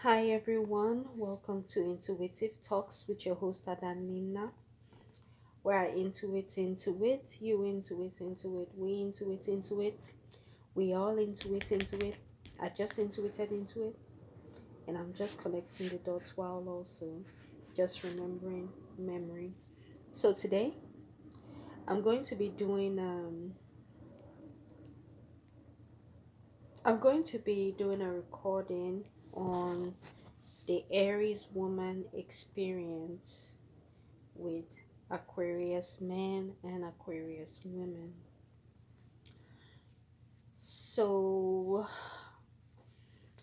Hi everyone, welcome to Intuitive Talks with your host Adanina, where I intuit, you intuit, we intuit, we all intuit. I just intuited into it, and I'm just connecting the dots while also just remembering memory. So today I'm going to be doing a recording on the Aries woman experience with Aquarius men and Aquarius women. So,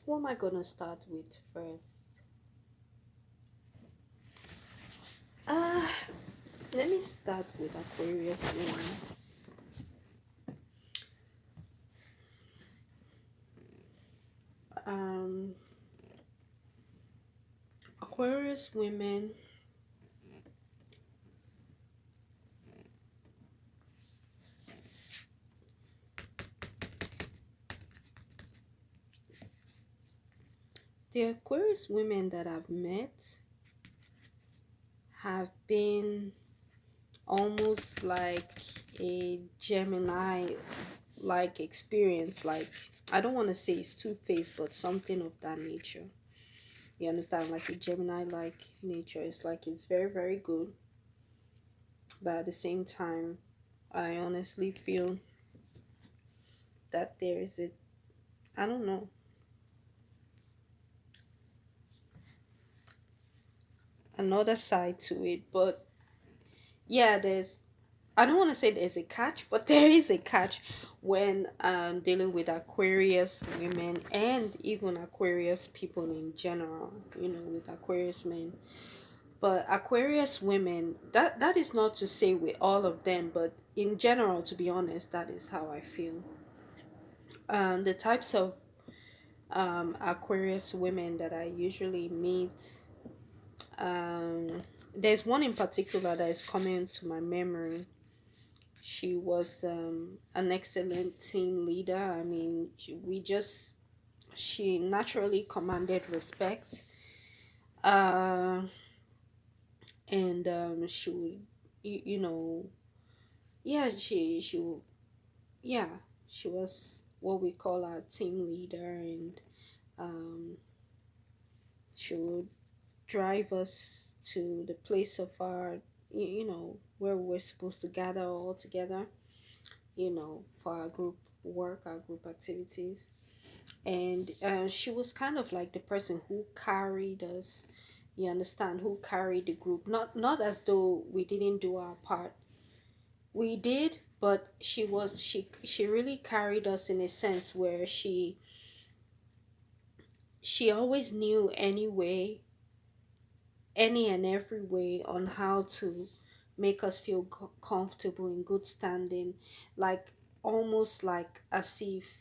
what am I gonna start with first? Uh, Let me start with Aquarius women. Um, Aquarius women, the Aquarius women that I've met have been almost like a Gemini like experience. Like, I don't want to say it's two-faced, but something of that nature. You understand? Like a Gemini like nature. It's like it's very, very good. But at the same time, I honestly feel that there is a, I don't know, another side to it. But yeah, I don't want to say there's a catch, but there is a catch when dealing with Aquarius women and even Aquarius people in general, with Aquarius men. But Aquarius women, that is not to say with all of them, but in general, to be honest, that is how I feel. The types of Aquarius women that I usually meet, um, there's one in particular that is coming to my memory. She was an excellent team leader. I mean, she naturally commanded respect. Uh, and she would, you know, yeah, yeah, she was what we call a team leader, and um, she would drive us to the place of our, where we're supposed to gather all together, for our group work, our group activities. And she was kind of like the person who carried us, you understand, who carried the group. Not as though we didn't do our part. We did, but she really carried us in a sense where she always knew any and every way on how to make us feel comfortable in good standing, like almost like as if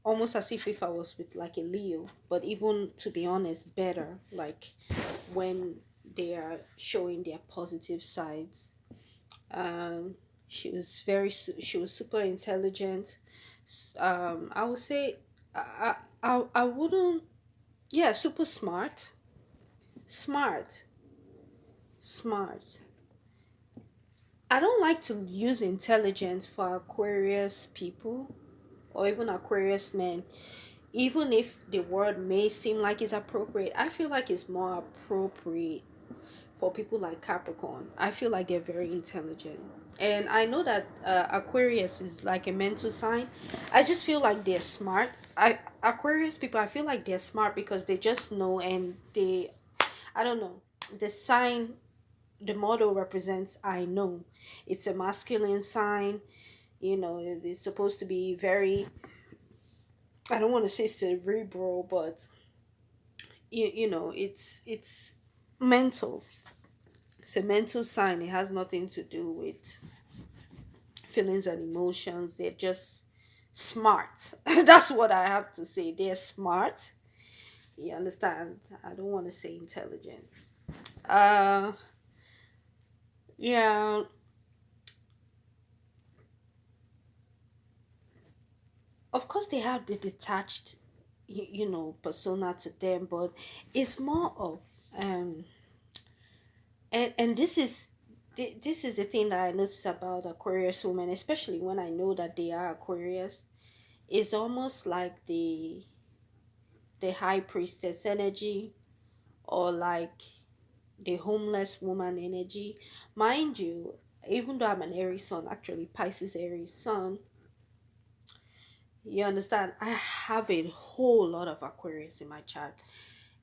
if I was with like a Leo, but even to be honest, better, like when they are showing their positive sides. Um, she was super intelligent. I would say, I wouldn't, yeah, super smart, smart, smart. I don't like to use intelligence for Aquarius people or even Aquarius men, even if the word may seem like it's appropriate. I feel like it's more appropriate for people like Capricorn. I feel like they're very intelligent. And I know that Aquarius is like a mental sign. I just feel like they're smart. Aquarius people, I feel like they're smart because they just know, and I don't know. The sign, the model represents I know. It's a masculine sign. It's supposed to be very, I don't want to say cerebral, but it's mental. It's a mental sign. It has nothing to do with feelings and emotions. They're just smart. That's what I have to say. They're smart. You understand? I don't want to say intelligent. Uh yeah. of course they have the detached, persona to them, but it's more of um and this is the thing that I notice about Aquarius women, especially when I know that they are Aquarius. It's almost like the high priestess energy, or like the homeless woman energy. Mind you, even though I'm an Aries sun, actually Pisces Aries sun, you understand, I have a whole lot of Aquarius in my chart.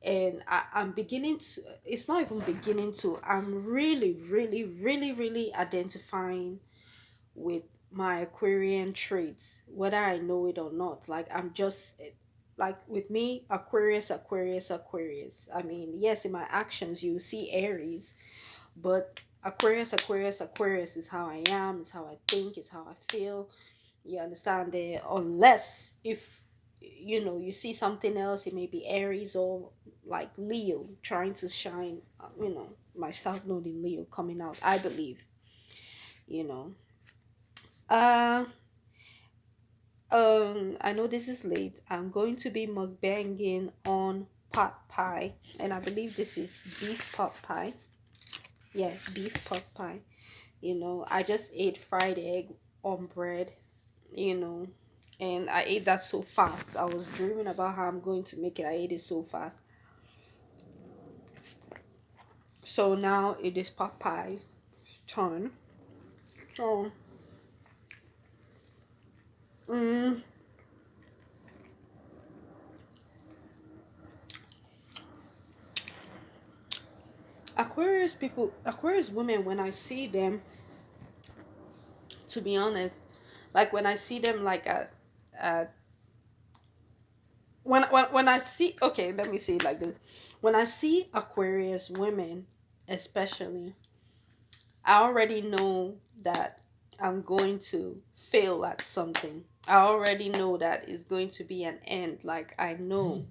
And I'm beginning to, it's not even beginning to, I'm really, really, really, really identifying with my Aquarian traits, whether I know it or not. Like, I'm just, like with me, Aquarius, Aquarius, Aquarius. I mean, yes, in my actions, you see Aries, but Aquarius, Aquarius, Aquarius is how I am, is how I think, is how I feel. You understand it? Unless if you see something else, it may be Aries or like Leo trying to shine. My South Node in Leo coming out. I believe. You know. Uh. I know this is late. I'm going to be mukbanging on pot pie, and I believe this is beef pot pie. Yeah, beef pot pie. I just ate fried egg on bread, you know, and I ate that so fast. I was dreaming about how I'm going to make it. I ate it so fast. So now it is pot pie's turn. So, mm, Aquarius people, Aquarius women, when I see them, to be honest, like when I see them, like at when I see, okay, let me say it like this. When I see Aquarius women, especially, I already know that I'm going to fail at something. I already know that it's going to be an end. Like, I know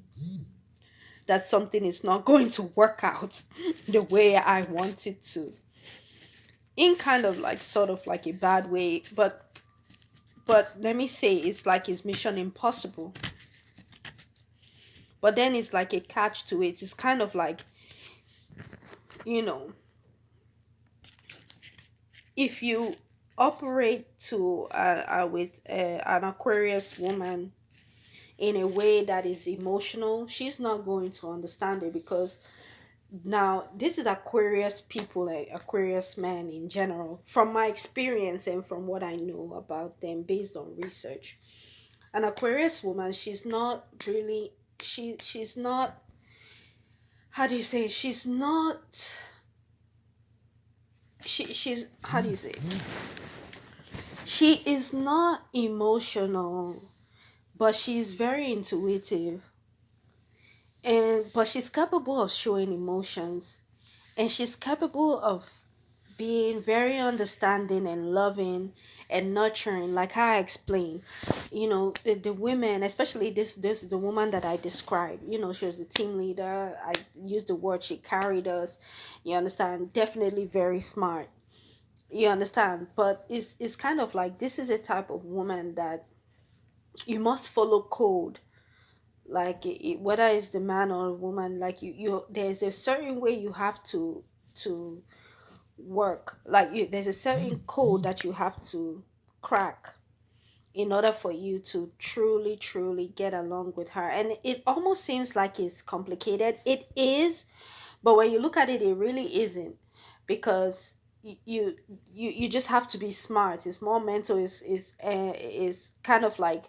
that something is not going to work out the way I want it to. In kind of like sort of like a bad way, but let me say it's like it's mission impossible. But then it's like a catch to it. It's kind of like, you know, if you operate to with an Aquarius woman in a way that is emotional, she's not going to understand it, because now this is Aquarius people, like Aquarius men in general, from my experience and from what I know about them based on research. An Aquarius woman, she's not really, she's not, how do you say, she's not, she's, how do you say, she is not emotional, but she's very intuitive, and but she's capable of showing emotions, and she's capable of being very understanding and loving and nurturing, like how I explained. The women, especially this the woman that I described, she was the team leader. I used the word, she carried us, you understand, definitely very smart, you understand. But it's kind of like, this is a type of woman that you must follow code, like whether it's the man or woman, like you there's a certain way you have to work, like there's a certain code that you have to crack in order for you to truly truly get along with her. And it almost seems like it's complicated. It is, but when you look at it, it really isn't, because you just have to be smart. It's more mental. Is kind of like,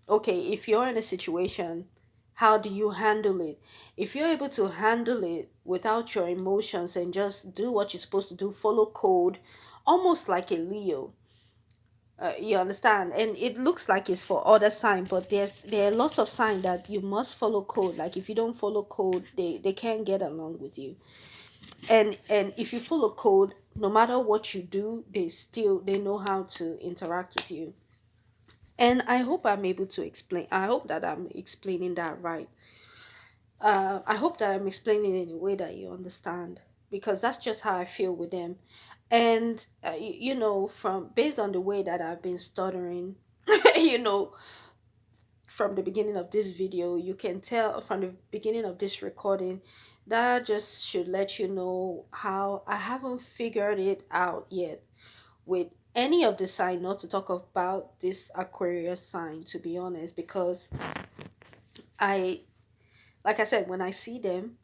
okay, if you're in a situation, how do you handle it? If you're able to handle it without your emotions and just do what you're supposed to do, follow code, almost like a Leo. You understand? And it looks like it's for other sign, but there are lots of signs that you must follow code. Like, if you don't follow code, they can't get along with you. And if you follow code, no matter what you do, they know how to interact with you. And I hope I'm able to explain. I hope that I'm explaining that right. I hope that I'm explaining it in a way that you understand, because that's just how I feel with them. And from based on the way that I've been stuttering, you know, from the beginning of this video, you can tell from the beginning of this recording, that just should let you know how I haven't figured it out yet with any of the sign, not to talk about this Aquarius sign, to be honest, because I, like I said, when I see them,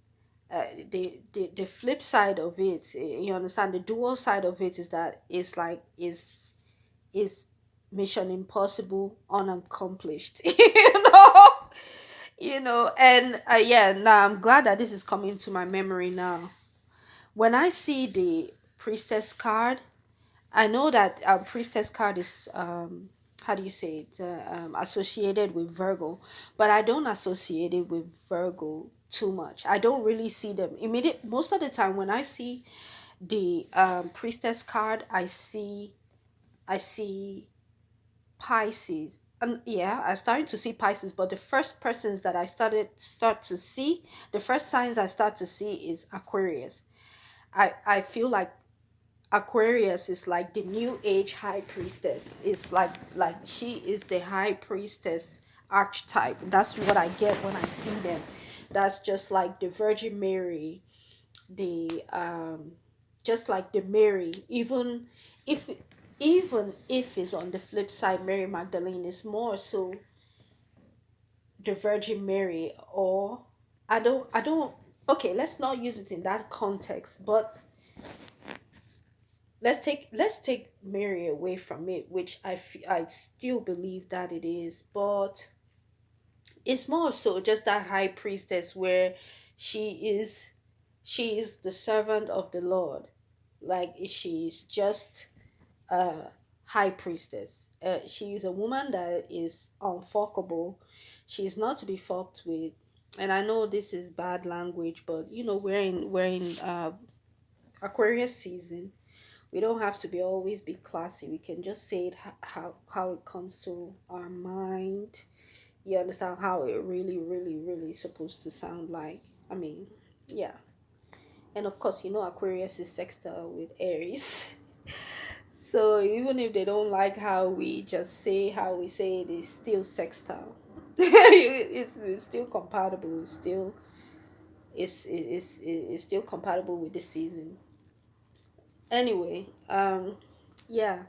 the flip side of it, you understand, the dual side of it is that it's like is mission impossible unaccomplished. And yeah, now I'm glad that this is coming to my memory now. When I see the priestess card, I know that priestess card is how do you say it, associated with Virgo, but I don't associate it with Virgo too much. I don't really see them immediate. Most of the time when I see the priestess card, I see Pisces. And yeah, I'm starting to see Pisces, but the first persons that start to see, the first signs I start to see is Aquarius. I feel like Aquarius is like the new age high priestess. It's like she is the high priestess archetype. That's what I get when I see them. That's just like the Virgin Mary, the just like the Mary. If even if it's on the flip side, Mary Magdalene is more so the Virgin Mary, or I don't okay, let's not use it in that context, but let's take Mary away from it, which I still believe that it is, but it's more so just that high priestess where she is she is the servant of the Lord. Like she's just a high priestess. She is a woman that is unfuckable. She's not to be fucked with. And I know this is bad language, but we're in Aquarius season. We don't have to be always be classy. We can just say it how it comes to our mind. You understand how it really, really, really supposed to sound like. I mean, yeah. And of course, Aquarius is sextile with Aries. So even if they don't like how we just say how we say it, it's still sextile. It's still compatible. It's still compatible with the season. Anyway, yeah,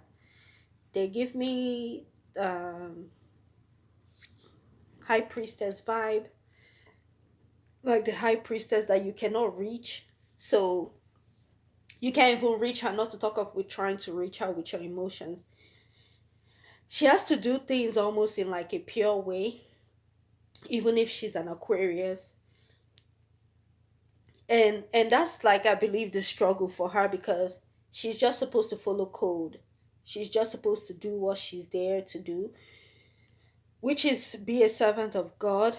they give me high priestess vibe, like the high priestess that you cannot reach. So you can't even reach her, not to talk of with trying to reach her with your emotions. She has to do things almost in like a pure way, even if she's an Aquarius. And that's like, I believe, the struggle for her, because she's just supposed to follow code. She's just supposed to do what she's there to do, which is be a servant of God.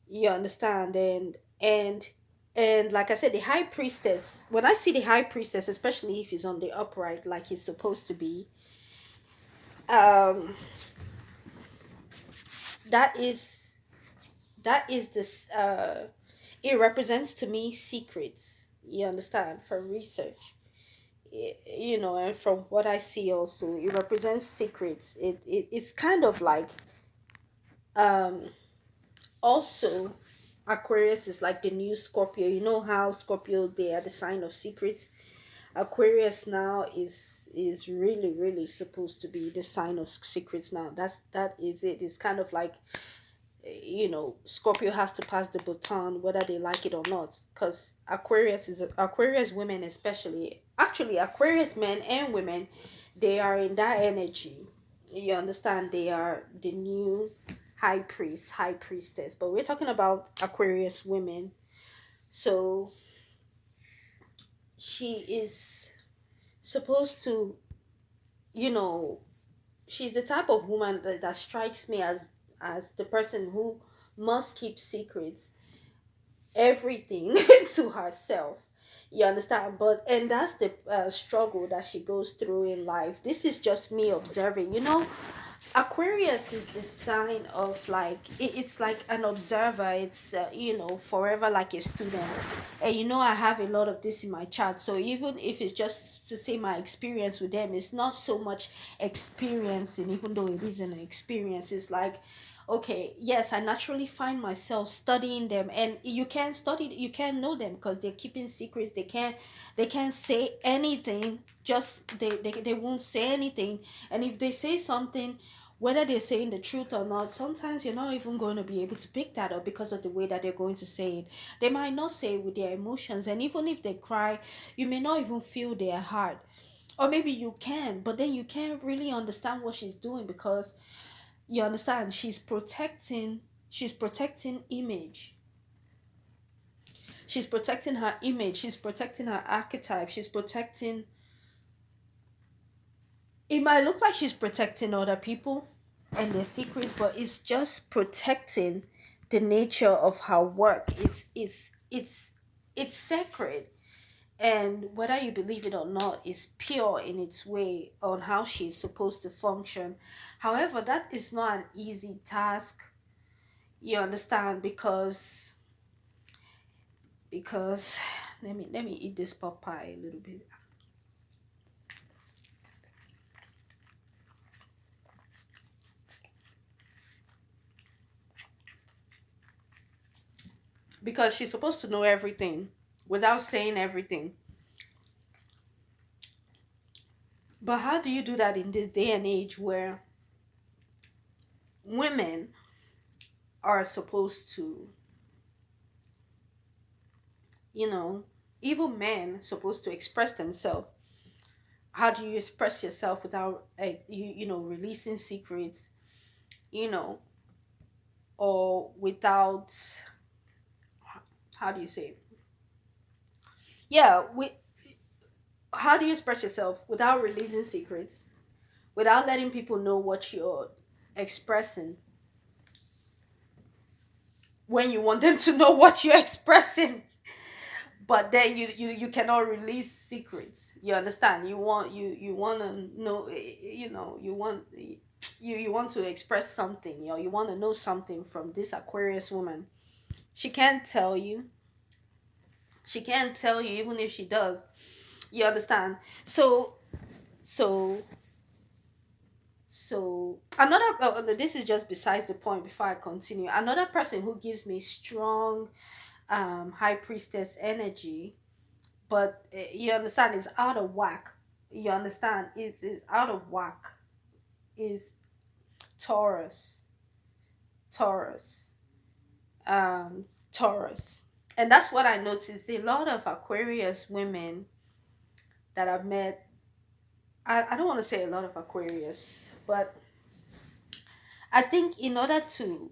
You understand? And like I said, the high priestess, when I see the high priestess, especially if he's on the upright like he's supposed to be, um that is this it represents to me secrets. You understand? For research, and from what I see also, it represents secrets. It's kind of like, um also, Aquarius is like the new Scorpio. You know how Scorpio, they are the sign of secrets. Aquarius now is really, really supposed to be the sign of secrets now. That is it. It's kind of like, Scorpio has to pass the baton whether they like it or not, because Aquarius women, especially, actually Aquarius men and women, they are in that energy. You understand? They are the new high priest, high priestess, but we're talking about Aquarius women. So she is supposed to, you know she's the type of woman that strikes me as the person who must keep secrets, everything, to herself. You understand? But and that's the struggle that she goes through in life. This is just me observing. Aquarius is the sign of, like, it's like an observer. It's forever like a student. And I have a lot of this in my chart. So even if it's just to say my experience with them, it's not so much experiencing, even though it is an experience. It's like, okay, yes, I naturally find myself studying them, and you can't study, you can't know them because they're keeping secrets. They can't say anything. Just they won't say anything. And if they say something, whether they're saying the truth or not, sometimes you're not even going to be able to pick that up because of the way that they're going to say it. They might not say it with their emotions, and even if they cry, you may not even feel their heart. Or maybe you can, but then you can't really understand what she's doing because you understand she's protecting image. She's protecting her image, she's protecting her archetype, she's protecting, it might look like she's protecting other people and their secrets, but it's just protecting the nature of her work. It's sacred, and whether you believe it or not, is pure in its way on how she's supposed to function. However, that is not an easy task. You understand? Because let me eat this pot pie a little bit. Because she's supposed to know everything without saying everything. But how do you do that in this day and age where women are supposed to, you know, even men supposed to express themselves? How do you express yourself without releasing secrets, you know, or without, how do you say it? Yeah, how do you express yourself without releasing secrets, without letting people know what you're expressing when you want them to know what you're expressing? But then you cannot release secrets. You understand? You want to know, you want to express something, you want to know something from this Aquarius woman. She can't tell you. She can't tell you even if she does. You understand? So so so another, no, this is just besides the point. Before I continue, another person who gives me strong high priestess energy, but you understand, it's out of whack. You understand, it's out of whack, is Taurus. Taurus. Taurus. And that's what I noticed. A lot of Aquarius women that I've met, I don't want to say a lot of Aquarius, but I think in order to,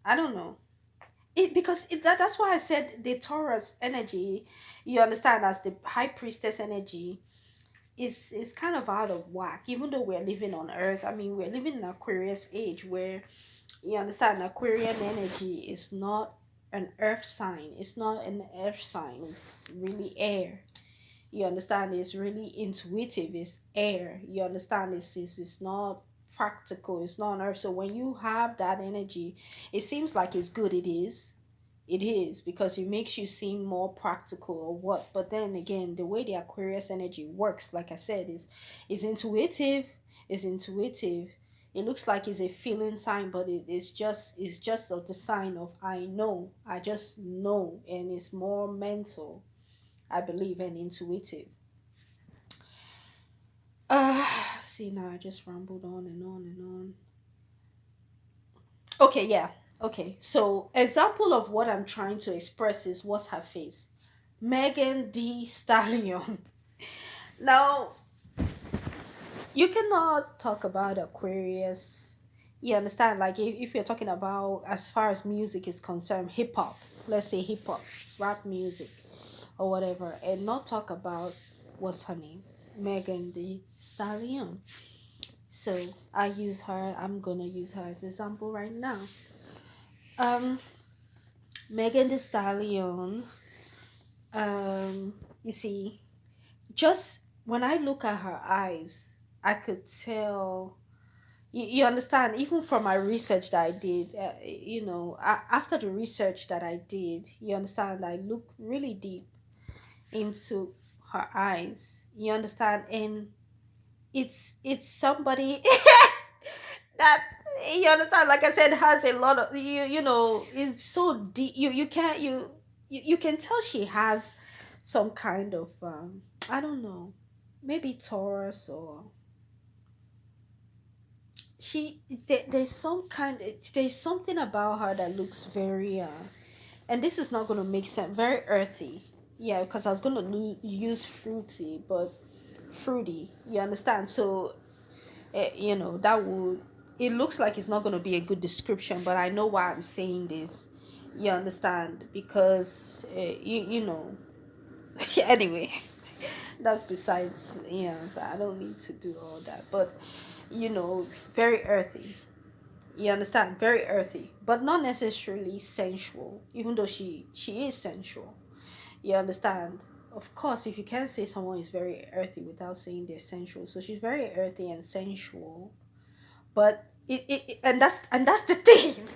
I don't know, that's why I said the Taurus energy, you understand, as the high priestess energy, is kind of out of whack. Even though we're living on Earth, I mean, we're living in Aquarius age where, you understand, Aquarian energy is not an earth sign. It's not an earth sign. It's really air. You understand? It's really intuitive. It's air. You understand? It's not practical. It's not on earth. So when you have that energy, it seems like it's good. It is. It is, because it makes you seem more practical or what. But then again, the way the Aquarius energy works, like I said, is intuitive. Is intuitive. It looks like it's a feeling sign, but it's just of the sign of I know. I just know, and it's more mental, I believe, and intuitive. See, now I just rambled on and on and on. Okay, yeah. Okay, so example of what I'm trying to express is what's her face, Megan D Stallion. Now, you cannot talk about Aquarius. You understand? Like, if you're talking about, as far as music is concerned, hip hop, let's say hip hop, rap music, or whatever, and not talk about, what's her name, Megan the Stallion. So I'm gonna use her as an example right now. Um, Megan the Stallion. You see, just when I look at her eyes, I could tell. You understand, even from my research that I did, after the research that I did, you understand, I look really deep into her eyes. You understand, and it's somebody that You understand? Like I said, has a lot of you know, it's so deep. You can't you can tell she has some kind of I don't know, maybe Taurus, or there's some kind, there's something about her that looks very and this is not going to make sense, very earthy. Yeah, because I was going to use fruity, but fruity, you understand? So you know, that would, it looks like it's not going to be a good description, but I know why I'm saying this, you understand? Because you know, anyway, that's besides, yeah, so I don't need to do all that, but you know, very earthy, you understand, very earthy, but not necessarily sensual, even though she is sensual, you understand? Of course, if you can't say someone is very earthy without saying they're sensual, so she's very earthy and sensual. But and that's the thing.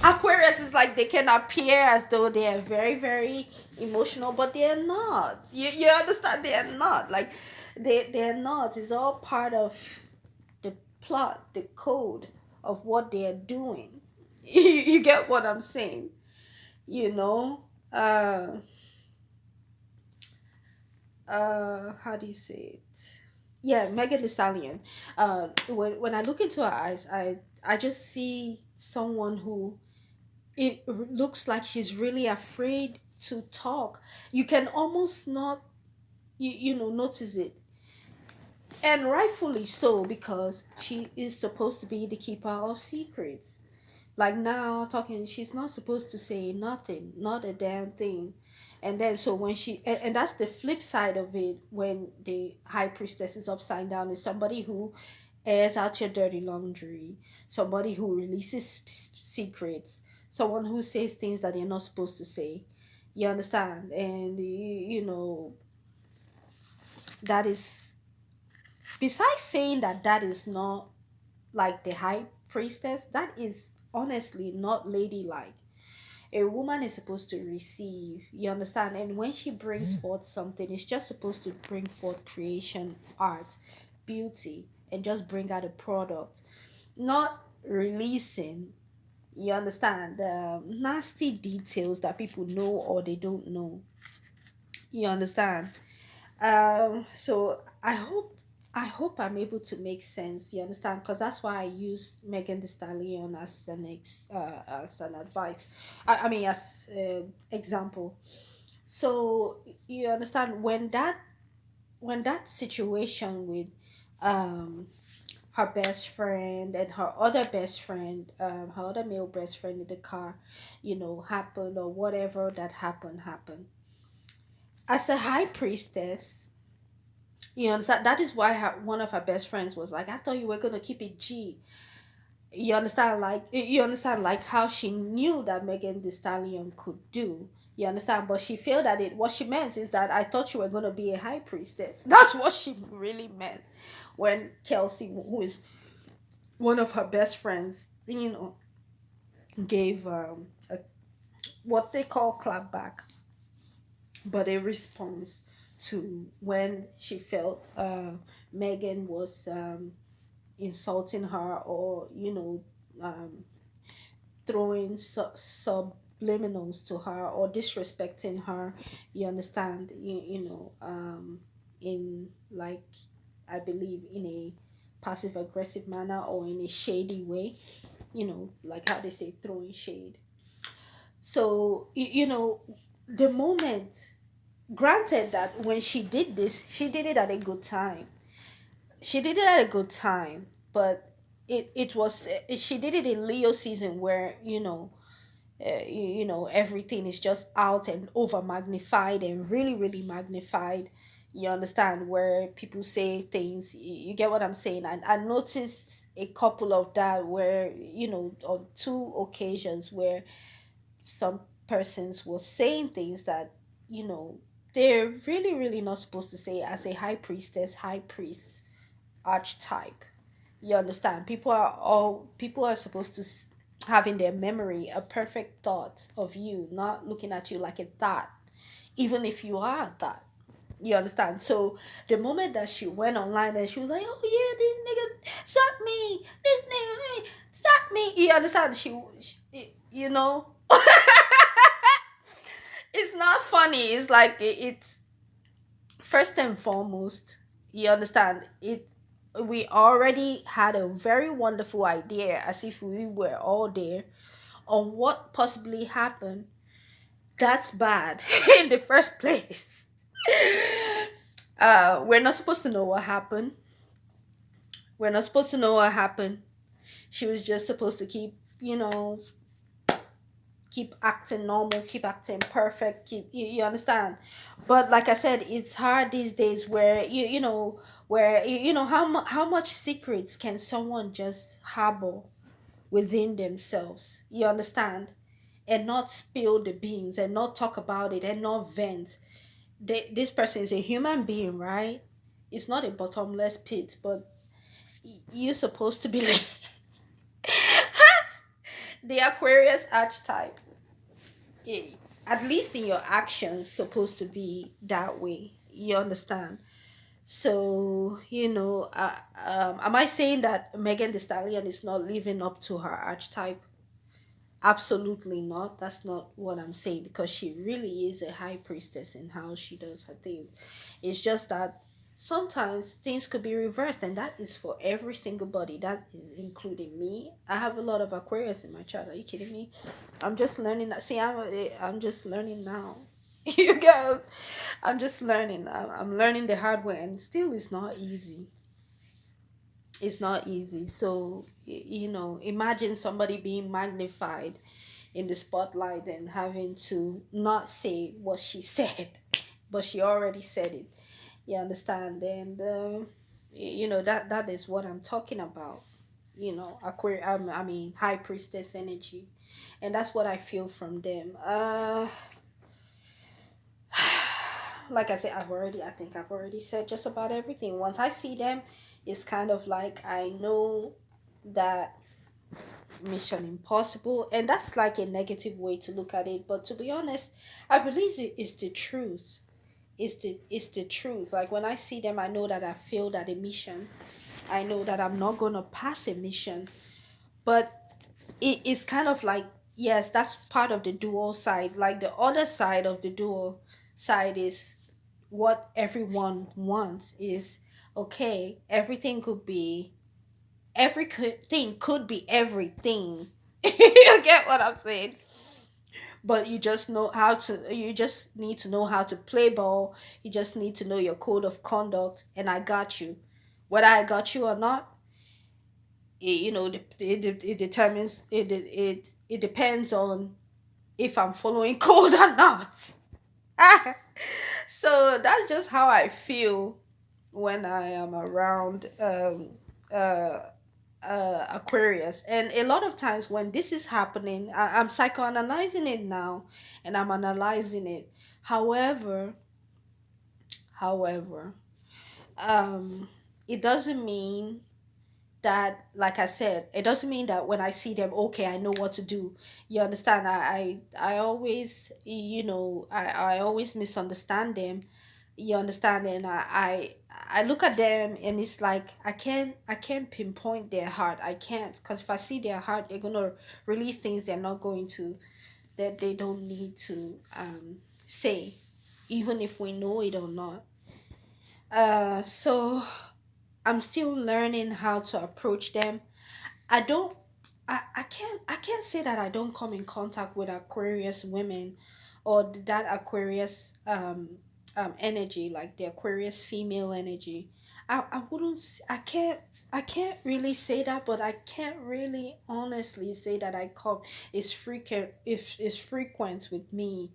Aquarius is like, they can appear as though they are very, very emotional, but they're not. You understand? They are not. Like they're not. It's all part of the plot, the code of what they're doing. You get what I'm saying? You know? How do you say it? Yeah, Megan Thee Stallion. When I look into her eyes, I just see someone who, it looks like she's really afraid to talk. You can almost not, you know, notice it, and rightfully so, because she is supposed to be the keeper of secrets. Like now talking, she's not supposed to say nothing, not a damn thing. And then so when and that's the flip side of it, when the high priestess is upside down, is somebody who airs out your dirty laundry, somebody who releases secrets, someone who says things that you're not supposed to say, you understand? And you know, that is, besides saying that that is not like the high priestess, that is honestly not ladylike. A woman is supposed to receive, you understand? And when she brings forth something, it's just supposed to bring forth creation, art, beauty, and just bring out a product, not releasing, you understand, the nasty details that people know or they don't know, you understand? So I hope I'm able to make sense, you understand? Because that's why I use Megan Thee Stallion as as an advice. I mean, as example. So you understand, when that situation with um her best friend and her other best friend, her other male best friend in the car, you know, happened, or whatever that happened. As a high priestess, you understand, that is why one of her best friends was like, I thought you were gonna keep it G. You understand, like you understand, like how she knew that Megan Thee Stallion could do. You understand, but she failed at it. What she meant is that I thought you were gonna be a high priestess. That's what she really meant when Kelsey, who is one of her best friends, you know, gave what they call clap back, but a response to when she felt Megan was insulting her, or you know, um, throwing subliminals to her, or disrespecting her, you understand, you know, in like, I believe in a passive aggressive manner, or in a shady way, you know, like how they say throwing shade. So you know, the moment, granted that when she did this, she did it at a good time, she did it at a good time, but it was, she did it in Leo season, where you know, you know, everything is just out and over magnified and really, really magnified, you understand, where people say things, you get what I'm saying? And I noticed a couple of that, where you know, on two occasions, where some persons was saying things that, you know, they're really, really not supposed to say as a high priestess, high priest archetype, you understand? People are supposed to have in their memory a perfect thought of you, not looking at you like a thought, even if you are a thought, you understand? So the moment that she went online and she was like, oh yeah, this nigga shot me, this nigga, that mean you understand? You know, it's not funny. It's like it's first and foremost. You understand it. We already had a very wonderful idea, as if we were all there, on what possibly happened. That's bad in the first place. We're not supposed to know what happened. We're not supposed to know what happened. She was just supposed to keep, keep acting normal, keep acting perfect, you understand. But like I said, it's hard these days where where how much secrets can someone just harbor within themselves, you understand, and not spill the beans and not talk about it and not vent. This person is a human being, right? It's not a bottomless pit, but you're supposed to be the Aquarius archetype. eh, at least in your actions, supposed to be that way. You understand? So am I saying that Megan the Stallion is not living up to her archetype? Absolutely not. That's not what I'm saying, because she really is a high priestess in how she does her thing. It's just that sometimes things could be reversed, and that is for every single body. That is including me. I have a lot of Aquarius in my chart. Are you kidding me? I'm just learning that. See, I'm just learning now. You guys, I'm just learning. I'm learning the hard way, and still, it's not easy. It's not easy. So imagine somebody being magnified in the spotlight and having to not say what she said, but she already said it. You understand? And that is what I'm talking about. I mean, high priestess energy, and that's what I feel from them. Like I said, I think I've already said just about everything. Once I see them, it's kind of like I know that mission impossible, and that's like a negative way to look at it, but to be honest, I believe it is the truth. It's the truth. Like when I see them, I know that I failed at a mission. I know that I'm not gonna pass a mission. But it is kind of like, yes, that's part of the dual side. Like the other side of the dual side is what everyone wants is, okay, everything could be everything. You get what I'm saying? But you just need to know how to play ball. You just need to know your code of conduct, and I got you. Whether I got you or not, it determines it depends on if I'm following code or not. So that's just how I feel when I am around uh Aquarius. And a lot of times when this is happening, I'm psychoanalyzing it now, and I'm analyzing it. However, however, um, it doesn't mean that, like I said, it doesn't mean that when I see them, okay, I know what to do. You understand? I always, I always misunderstand them. You understand? And I look at them, and it's like I can't pinpoint their heart. I can't, because if I see their heart, they're gonna release things they're not going to, that they don't need to say, even if we know it or not. So I'm still learning how to approach them. I don't I can't say that I don't come in contact with Aquarius women, or that Aquarius energy, like the Aquarius female energy. I wouldn't I can't really say that, but I can't really honestly say that I come is frequent, if it's frequent with me.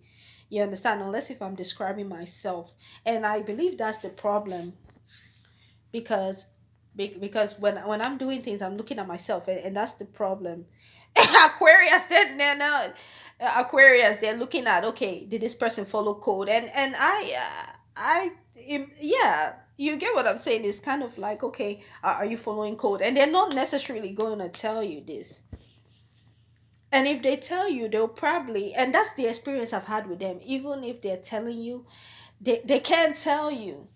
You understand? Unless if I'm describing myself. And I believe that's the problem, because because when I'm doing things, I'm looking at myself, and that's the problem. Aquarius, they're not Aquarius. They're looking at, okay, did this person follow code? And yeah, you get what I'm saying. It's kind of like, okay, are you following code? And they're not necessarily going to tell you this. And if they tell you, they'll probably, and that's the experience I've had with them. Even if they're telling you, they can't tell you.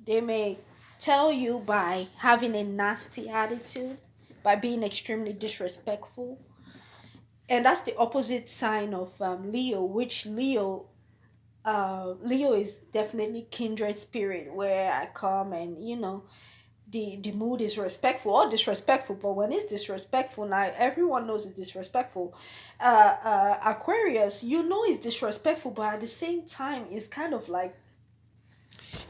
They may tell you by having a nasty attitude, by being extremely disrespectful. And that's the opposite sign of Leo, which Leo is definitely kindred spirit, where I come and the mood is respectful or disrespectful. But when it's disrespectful, now everyone knows it's disrespectful. Aquarius, it's disrespectful, but at the same time it's kind of like,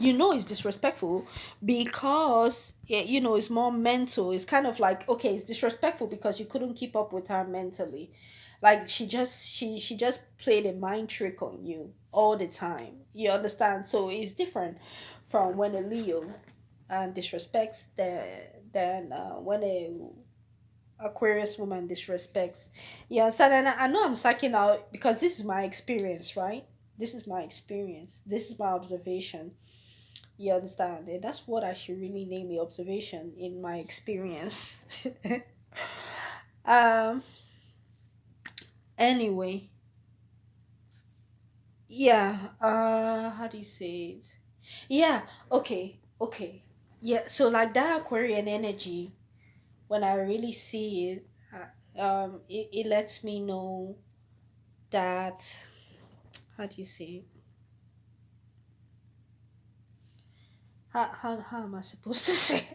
it's disrespectful because it's more mental. It's kind of like, okay, it's disrespectful because you couldn't keep up with her mentally. Like she just played a mind trick on you all the time. You understand? So it's different from when a Leo disrespects, than when a Aquarius woman disrespects. You understand? And I know I'm psyching out because this is my experience, right? This is my experience. This is my observation. You understand? And that's what I should really name the observation in my experience. um. Anyway, yeah. How do you say it? Yeah. Okay. Okay. Yeah. So like that Aquarian energy, when I really see it, it lets me know that, how do you say it? How am I supposed to say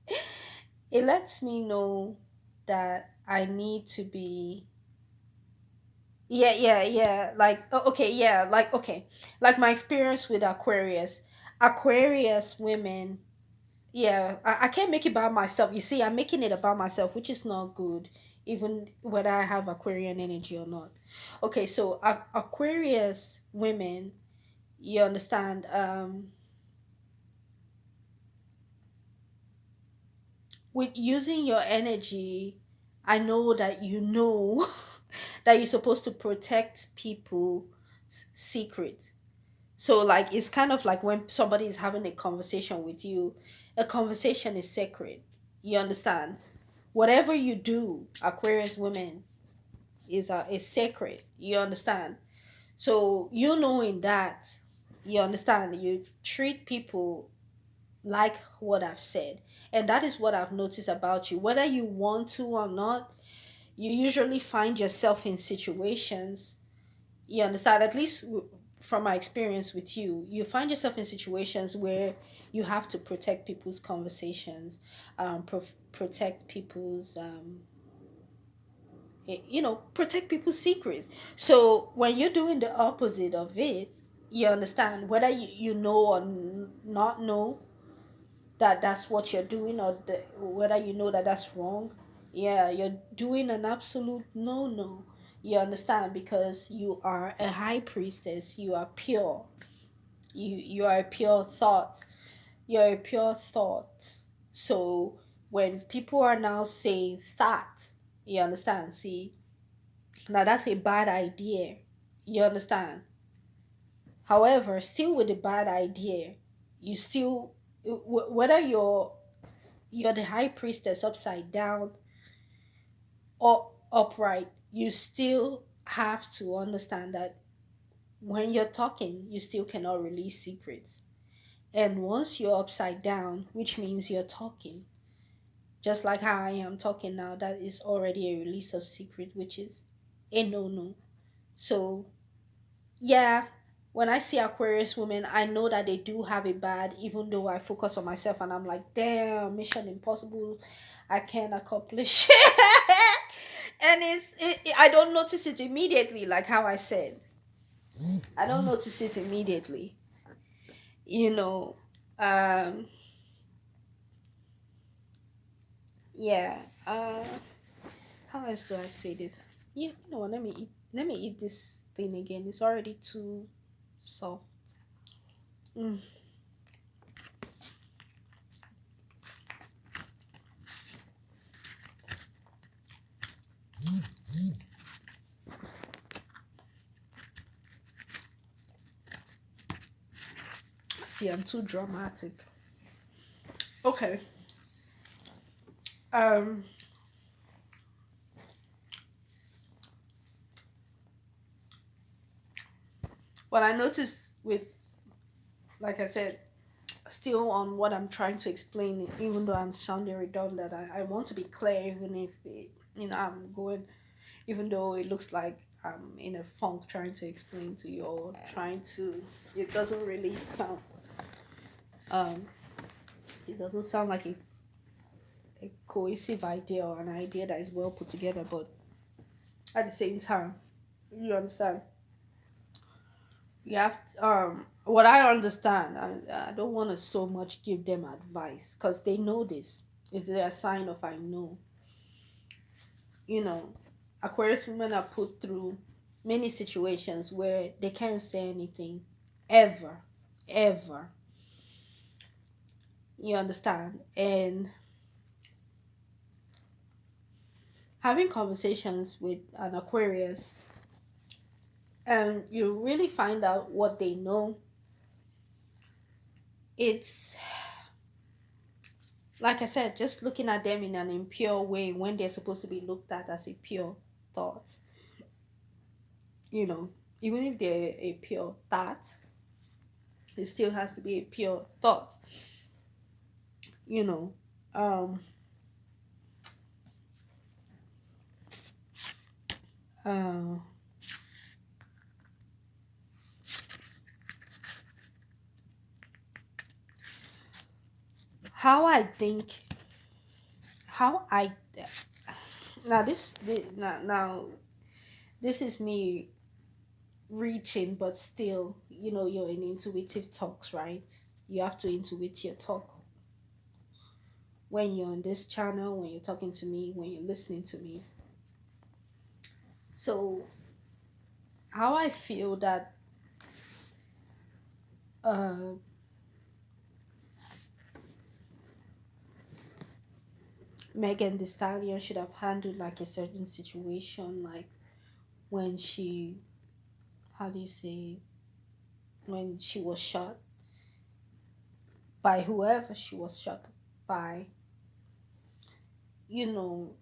it? It lets me know that I need to be, yeah, yeah, yeah, like, okay, yeah, like, okay, like my experience with Aquarius women. Yeah, I can't make it about myself. You see, I'm making it about myself, which is not good, even whether I have Aquarian energy or not. Okay, so Aquarius women, you understand, with using your energy, I know that that you're supposed to protect people's secret. So like it's kind of like when somebody is having a conversation with you, a conversation is sacred. You understand? Whatever you do, Aquarius women, is sacred. You understand? So knowing that, you understand, you treat people like what I've said. And that is what I've noticed about you. Whether you want to or not, you usually find yourself in situations, you understand, at least from my experience with you, you find yourself in situations where you have to protect people's conversations, protect people's protect people's secrets. So when you're doing the opposite of it, you understand, whether you know or not know that that's what you're doing, or whether you know that that's wrong. Yeah, you're doing an absolute no. You understand, because you are a high priestess. You are pure. You are a pure thought. You're a pure thought. So when people are now saying that, you understand, see, now that's a bad idea. You understand? However, still with the bad idea, you still, whether you're the high priestess upside down or upright, you still have to understand that when you're talking, you still cannot release secrets. And once you're upside down, which means you're talking, just like how I am talking now, that is already a release of secret, which is a no. So yeah, when I see Aquarius women, I know that they do have it bad, even though I focus on myself and I'm like, damn, mission impossible, I can't accomplish. And I don't notice it immediately, like how I said. I don't notice it immediately. You know, um, yeah. How else do I say this? You know what? Let me eat this thing again. It's already too soft. Mm. See, I'm too dramatic. Okay. Um. What I noticed with, like I said, still on what I'm trying to explain, even though I'm sounding redundant. I want to be clear, even if I'm going, even though it looks like I'm in a funk trying to explain to you, or trying to, it doesn't really sound, um, it doesn't sound like a cohesive idea or an idea that is well put together, but at the same time, you understand. You have to, what I understand, I don't want to so much give them advice because they know this. Is there a sign of I know? You know, Aquarius women are put through many situations where they can't say anything ever, ever. You understand? And having conversations with an Aquarius, and you really find out what they know, it's like I said, just looking at them in an impure way when they're supposed to be looked at as a pure thought. You know, even if they're a pure thought, it still has to be a pure thought. You know, um, uh, how I think, how I now now this is me reaching, but still, you're in intuitive talks, right? You have to intuit your talk when you're on this channel, when you're talking to me, when you're listening to me. So how I feel that uh Megan Thee Stallion should have handled like a certain situation, like when she, how do you say, when she was shot by whoever she was shot by, you know,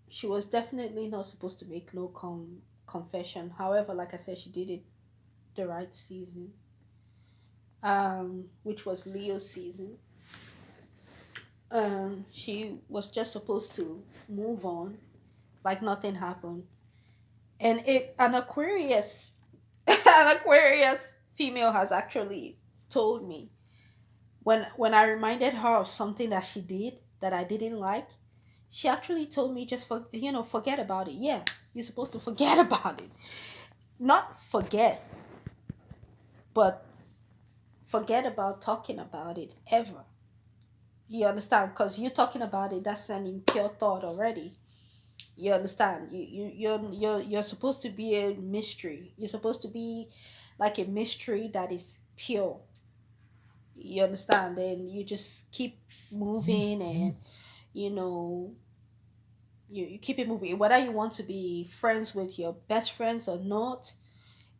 she was definitely not supposed to make no confession. However, like I said, she did it the right season, which was Leo season. She was just supposed to move on, like nothing happened. And an Aquarius, an Aquarius female has actually told me, when I reminded her of something that she did that I didn't like, she actually told me, just forget about it. Yeah, you're supposed to forget about it. Not forget, but forget about talking about it ever. You understand? Because you talking about it, that's an impure thought already. You understand? You're supposed to be a mystery. You're supposed to be like a mystery that is pure. You understand? And you just keep moving, and you know you keep it moving. Whether you want to be friends with your best friends or not,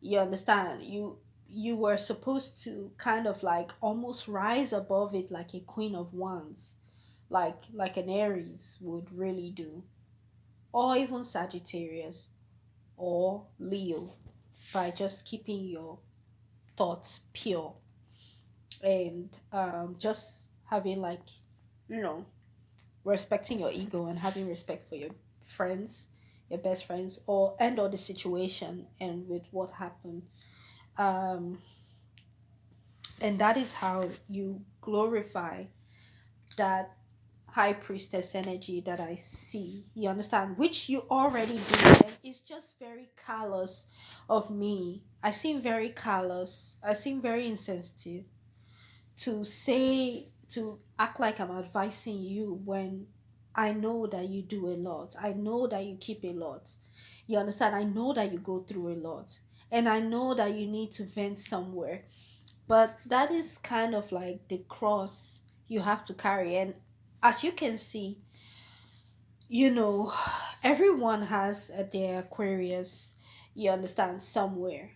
you understand? You were supposed to kind of like almost rise above it like a queen of wands, like an Aries would really do, or even Sagittarius or Leo, by just keeping your thoughts pure, and just having like, you know, respecting your ego and having respect for your friends, your best friends, or the situation and with what happened. Um, and that is how you glorify that high priestess energy that I see. You understand? Which you already do. And it's just very callous of me. I seem very callous. I seem very insensitive to act like I'm advising you when I know that you do a lot. I know that you keep a lot. You understand? I know that you go through a lot. And I know that you need to vent somewhere. But that is kind of like the cross you have to carry. And as you can see, you know, everyone has their Aquarius, you understand, somewhere,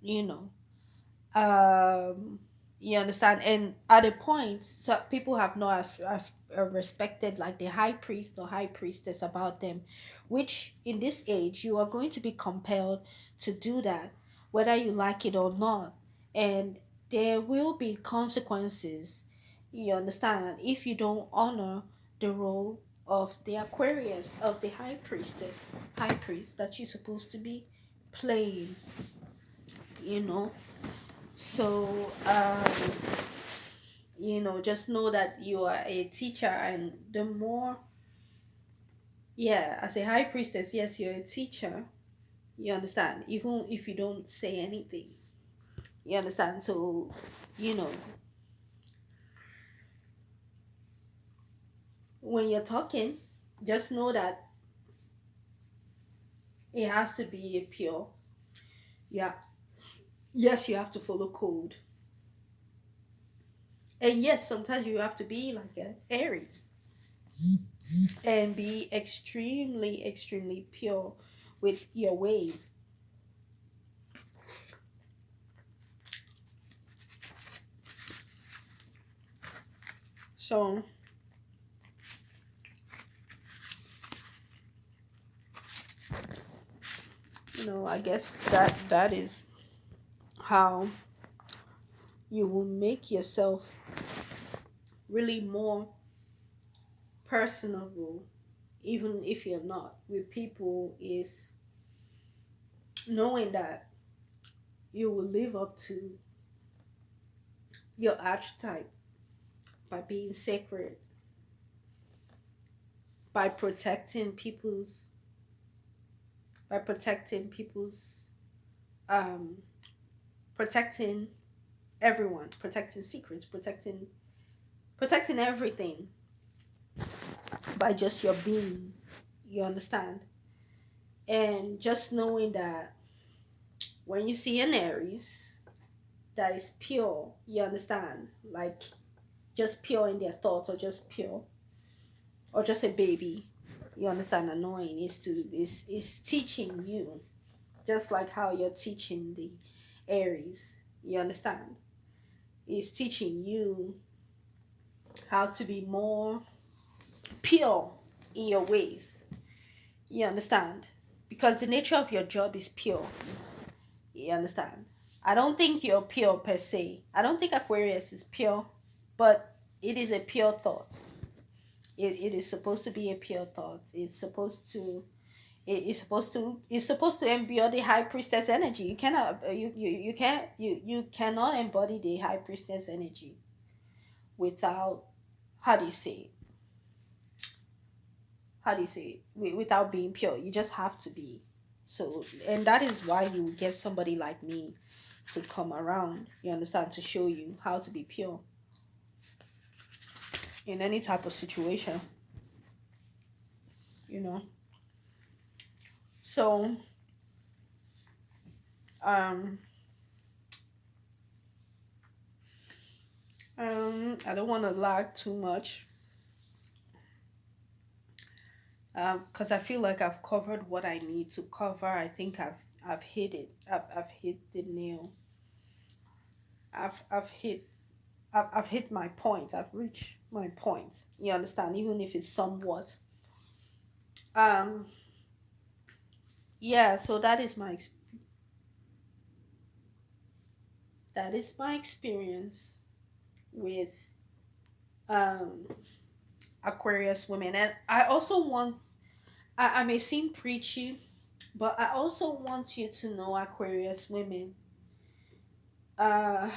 you know. Um, you understand? And at a point, so people have not respected like the high priest or high priestess about them, which in this age, you are going to be compelled to do that, whether you like it or not. And there will be consequences, you understand, if you don't honor the role of the Aquarius, of the high priest that you're supposed to be playing, you know. So just know that you are a teacher, and the more, yeah, as a high priestess, yes, you're a teacher, you understand, even if you don't say anything, you understand. So you know when you're talking, just know that it has to be a pure, yeah, yes, you have to follow code, and yes, sometimes you have to be like an Aries and be extremely extremely pure with your ways. So I guess that is how you will make yourself really more personable, even if you're not with people, is knowing that you will live up to your archetype by being sacred, by protecting people's um protecting everyone, protecting secrets, protecting everything by just your being, you understand. And just knowing that when you see an Aries that is pure, you understand, like just pure in their thoughts, or just pure, or just a baby, you understand, annoying is teaching you, just like how you're teaching the Aries, you understand, is teaching you how to be more pure in your ways, you understand, because the nature of your job is pure, you understand. I don't think you're pure per se. I don't think Aquarius is pure, but it is a pure thought. It is supposed to be a pure thought. It's supposed to embody high priestess energy. You cannot you can't you cannot embody the high priestess energy without, how do you say it? Without being pure. You just have to be. So, and that is why you get somebody like me to come around, you understand, to show you how to be pure in any type of situation, you know. So um I don't want to lag too much, because I feel like I've covered what I need to cover. I think I've hit it. I've hit the nail. I've hit my point. I've reached my point. You understand? Even if it's somewhat. Um. Yeah. So that is my experience with um Aquarius women, and I also want. I may seem preachy, but I also want you to know, Aquarius women. Uh,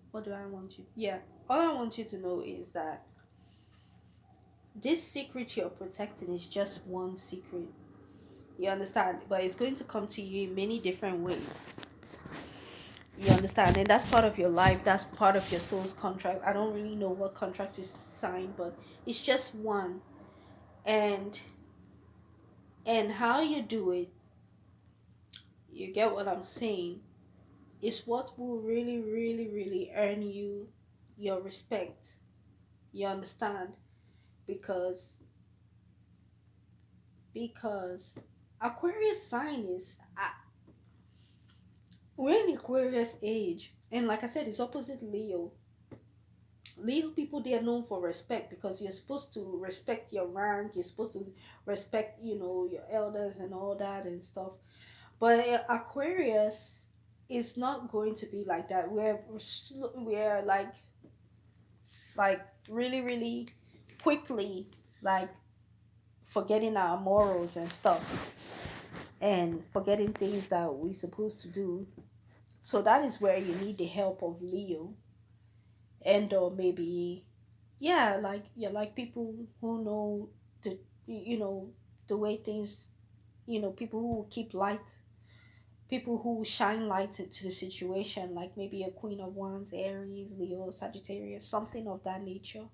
what do I want you? Yeah, all I want you to know is that this secret you're protecting is just one secret. You understand? But it's going to come to you in many different ways. You understand? And that's part of your life. That's part of your soul's contract. I don't really know what contract is signed, but it's just one. And how you do it, you get what I'm saying, is what will really, really, really earn you your respect. You understand? Because because Aquarius sign is we're in Aquarius age, and like I said, it's opposite Leo. Leo people, they are known for respect, because you're supposed to respect your rank. You're supposed to respect, your elders and all that and stuff. But Aquarius, it's not going to be like that. We're like really really quickly like forgetting our morals and stuff, and forgetting things that we're supposed to do. So that is where you need the help of Leo, and or maybe, yeah, like people who know the, you know, the way things, people who keep light, people who shine light into the situation, like maybe a Queen of Wands, Aries, Leo, Sagittarius, something of that nature.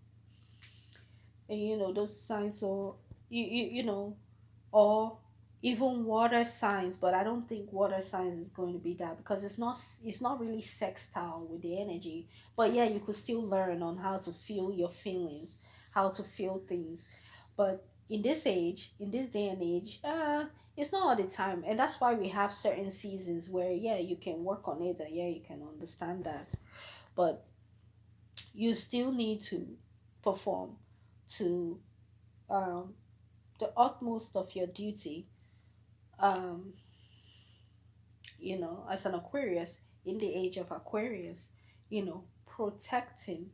And those signs, or or even water signs. But I don't think water signs is going to be that, because it's not really sextile with the energy. But yeah, you could still learn on how to feel your feelings, how to feel things. But in this day and age, it's not all the time. And that's why we have certain seasons where, yeah, you can work on it, and yeah, you can understand that. But you still need to perform to um the utmost of your duty, um as an Aquarius, in the age of Aquarius, protecting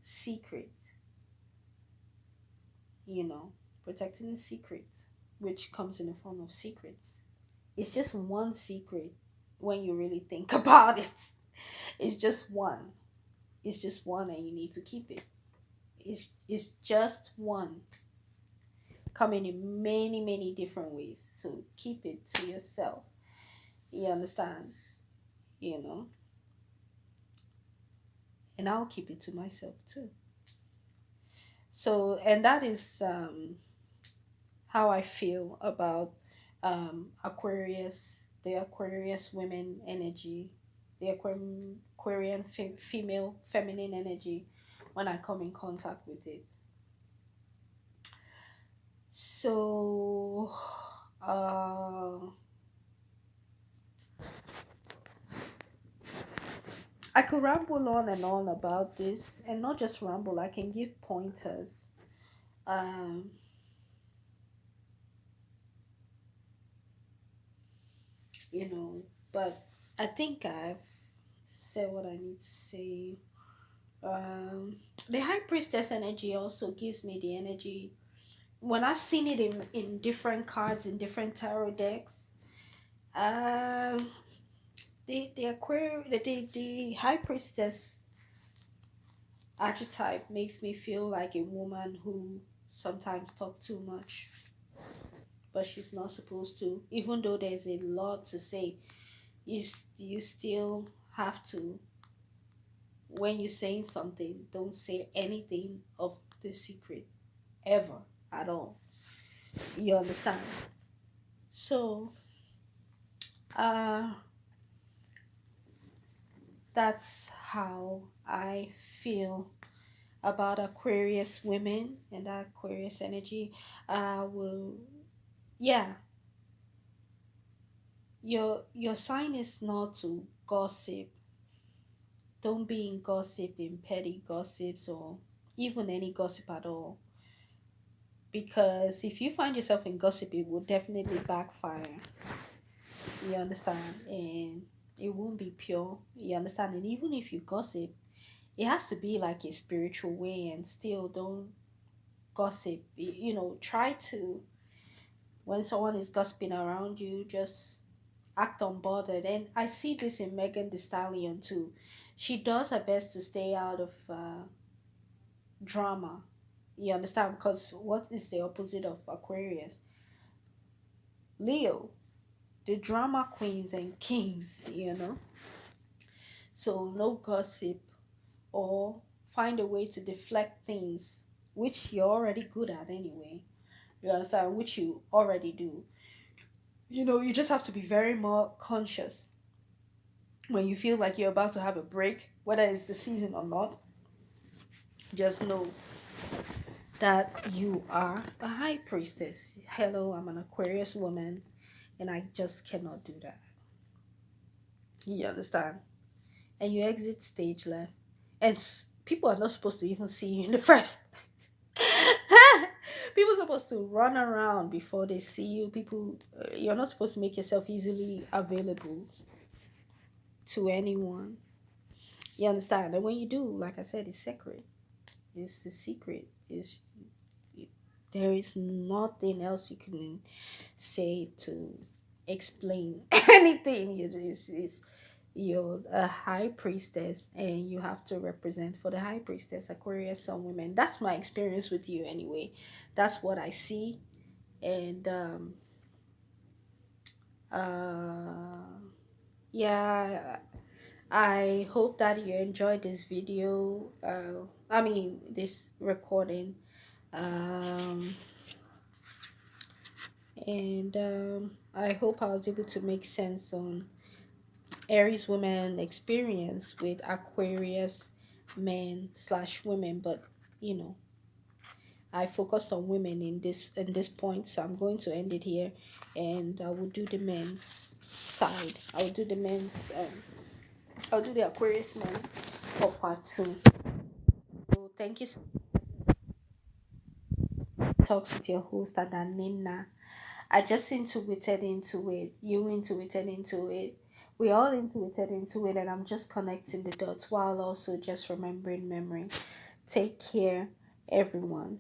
secret, you know protecting the secret, which comes in the form of secrets. It's just one secret when you really think about it. It's just one. It's just one, and you need to keep it. It's just one, coming in many many different ways, so keep it to yourself. You understand? you know and I'll keep it to myself too. So, and that is how I feel about Aquarius, the Aquarius women energy, the Aquarian female feminine energy, when I come in contact with it. So, uh, I could ramble on and on about this, and not just ramble, I can give pointers. Um, you know, but I think I've said what I need to say. Um, the High Priestess energy also gives me the energy when I've seen it in different cards in different tarot decks. Um, the High Priestess archetype makes me feel like a woman who sometimes talk too much, but she's not supposed to. Even though there's a lot to say, you still have to. When you're saying something, don't say anything of the secret ever at all. You understand? So, uh, that's how I feel about Aquarius women and that Aquarius energy. Will Yeah, your sign is not to gossip. Don't be in gossip, in petty gossips, or even any gossip at all. Because if you find yourself in gossip, it will definitely backfire. You understand? And it won't be pure. You understand? And even if you gossip, it has to be like a spiritual way, and still don't gossip. Try to, when someone is gossiping around you, just act unbothered. And I see this in Megan Thee Stallion too. She does her best to stay out of drama. You understand? Because what is the opposite of Aquarius? Leo, the drama queens and kings, So no gossip, or find a way to deflect things, which you're already good at anyway. You understand? Which you already do. You just have to be very more conscious when you feel like you're about to have a break, whether it's the season or not. Just know that you are a high priestess. Hello, I'm an Aquarius woman, and I just cannot do that. You understand? And you exit stage left, and people are not supposed to even see you in the first. People are supposed to run around before they see you. You're not supposed to make yourself easily available. to anyone. You understand? And when you do, like I said, it's sacred. It's the secret. There is nothing else you can say to explain anything. You're a high priestess, and you have to represent for the high priestess, Aquarius Sun women. That's my experience with you anyway. That's what I see. And uh yeah, I hope that you enjoyed this video. I mean this recording. Um and I hope I was able to make sense on Aries women experience with Aquarius men slash women, but you know, I focused on women in this point, so I'm going to end it here, and I will do the men's side. I will do the men's. I'll do the Aquarius men for part two. So thank you. Talks with your host Adanina. I just intuited into it. You intuited into it. We all intuited into it, and I'm just connecting the dots while also just remembering memory. Take care, everyone.